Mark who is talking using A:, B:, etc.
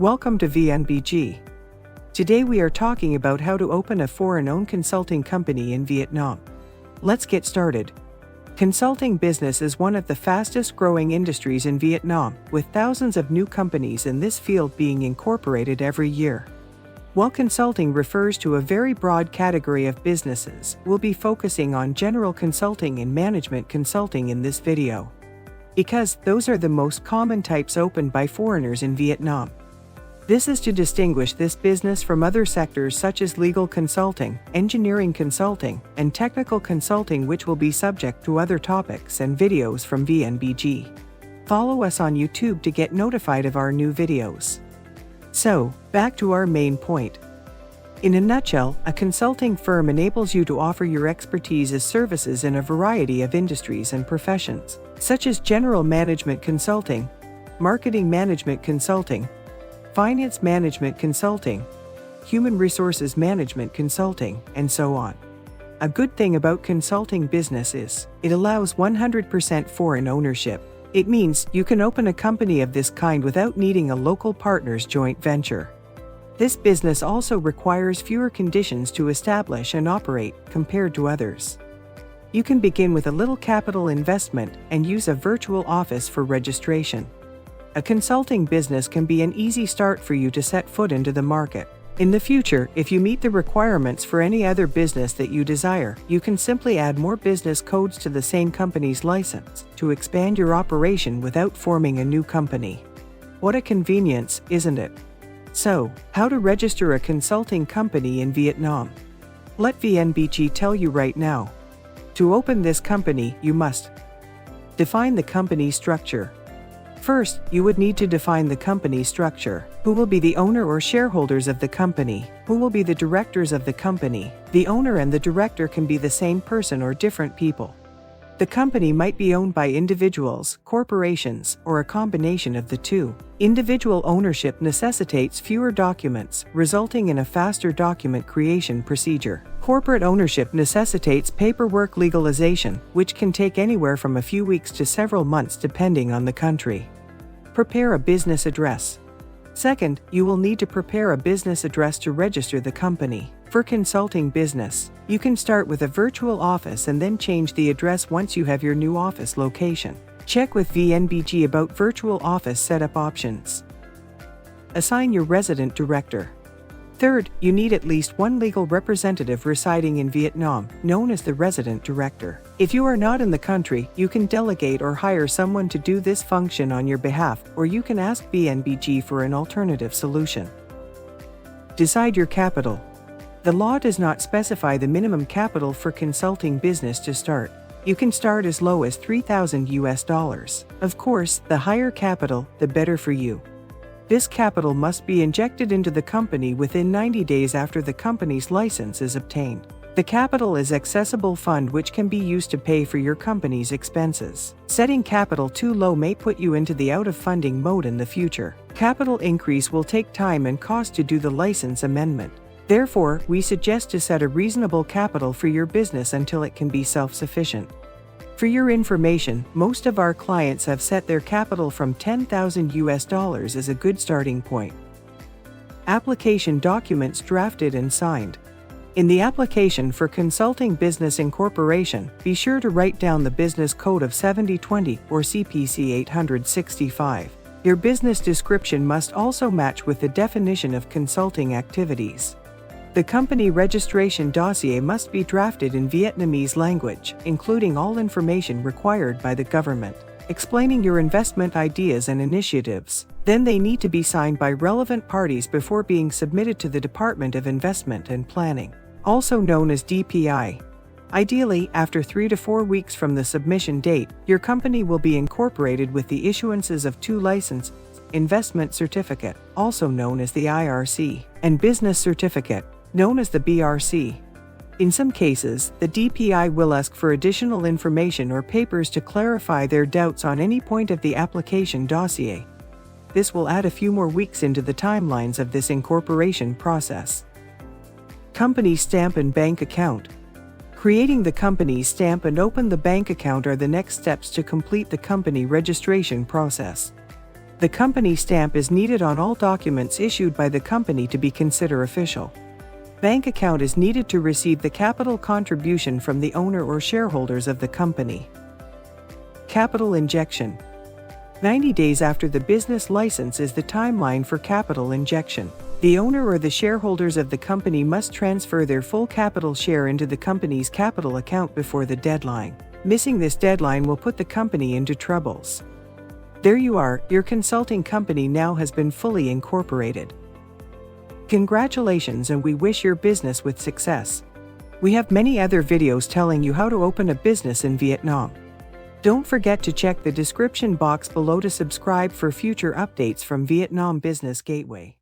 A: Welcome to VNBG. Today we are talking about how to open a foreign-owned consulting company in Vietnam. Let's get started. Consulting business is one of the fastest-growing industries in Vietnam, with thousands of new companies in this field being incorporated every year. While consulting refers to a very broad category of businesses, we'll be focusing on general consulting and management consulting in this video, because those are the most common types opened by foreigners in Vietnam. This is to distinguish this business from other sectors such as legal consulting, engineering consulting, and technical consulting, which will be subject to other topics and videos from VNBG. Follow us on YouTube to get notified of our new videos. So, back to our main point. In a nutshell, a consulting firm enables you to offer your expertise as services in a variety of industries and professions, such as general management consulting, marketing management consulting, finance management consulting, human resources management consulting, and so on. A good thing about consulting business is, it allows 100% foreign ownership. It means you can open a company of this kind without needing a local partner's joint venture. This business also requires fewer conditions to establish and operate compared to others. You can begin with a little capital investment and use a virtual office for registration. A consulting business can be an easy start for you to set foot into the market. In the future, if you meet the requirements for any other business that you desire, you can simply add more business codes to the same company's license to expand your operation without forming a new company. What a convenience, isn't it? So, how to register a consulting company in Vietnam? Let VNBG tell you right now. To open this company, you must define the company structure. First, you would need to define the company structure. Who will be the owner or shareholders of the company? Who will be the directors of the company? The owner and the director can be the same person or different people. The company might be owned by individuals, corporations, or a combination of the two. Individual ownership necessitates fewer documents, resulting in a faster document creation procedure. Corporate ownership necessitates paperwork legalization, which can take anywhere from a few weeks to several months depending on the country. Prepare a business address. Second, you will need to prepare a business address to register the company. For consulting business, you can start with a virtual office and then change the address once you have your new office location. Check with VNBG about virtual office setup options. Assign your resident director. Third, you need at least one legal representative residing in Vietnam, known as the resident director. If you are not in the country, you can delegate or hire someone to do this function on your behalf, or you can ask VNBG for an alternative solution. Decide your capital. The law does not specify the minimum capital for consulting business to start. You can start as low as $3,000. Of course, the higher capital, the better for you. This capital must be injected into the company within 90 days after the company's license is obtained. The capital is accessible fund which can be used to pay for your company's expenses. Setting capital too low may put you into the out-of-funding mode in the future. Capital increase will take time and cost to do the license amendment. Therefore, we suggest to set a reasonable capital for your business until it can be self-sufficient. For your information, most of our clients have set their capital from $10,000 as a good starting point. Application documents drafted and signed. In the application for consulting business incorporation, be sure to write down the business code of 7020 or CPC 865. Your business description must also match with the definition of consulting activities. The company registration dossier must be drafted in Vietnamese language, including all information required by the government, explaining your investment ideas and initiatives. Then they need to be signed by relevant parties before being submitted to the Department of Investment and Planning, also known as DPI. Ideally, after 3 to 4 weeks from the submission date, your company will be incorporated with the issuances of 2 licenses: investment certificate, also known as the IRC, and business certificate, known as the BRC. In some cases, the DPI will ask for additional information or papers to clarify their doubts on any point of the application dossier. This will add a few more weeks into the timelines of this incorporation process. Company stamp and bank account. Creating the company's stamp and open the bank account are the next steps to complete the company registration process. The company stamp is needed on all documents issued by the company to be considered official. Bank account is needed to receive the capital contribution from the owner or shareholders of the company. Capital injection. 90 days after the business license is the timeline for capital injection. The owner or the shareholders of the company must transfer their full capital share into the company's capital account before the deadline. Missing this deadline will put the company into troubles. There you are, your consulting company now has been fully incorporated. Congratulations, and we wish your business with success. We have many other videos telling you how to open a business in Vietnam. Don't forget to check the description box below to subscribe for future updates from Vietnam Business Gateway.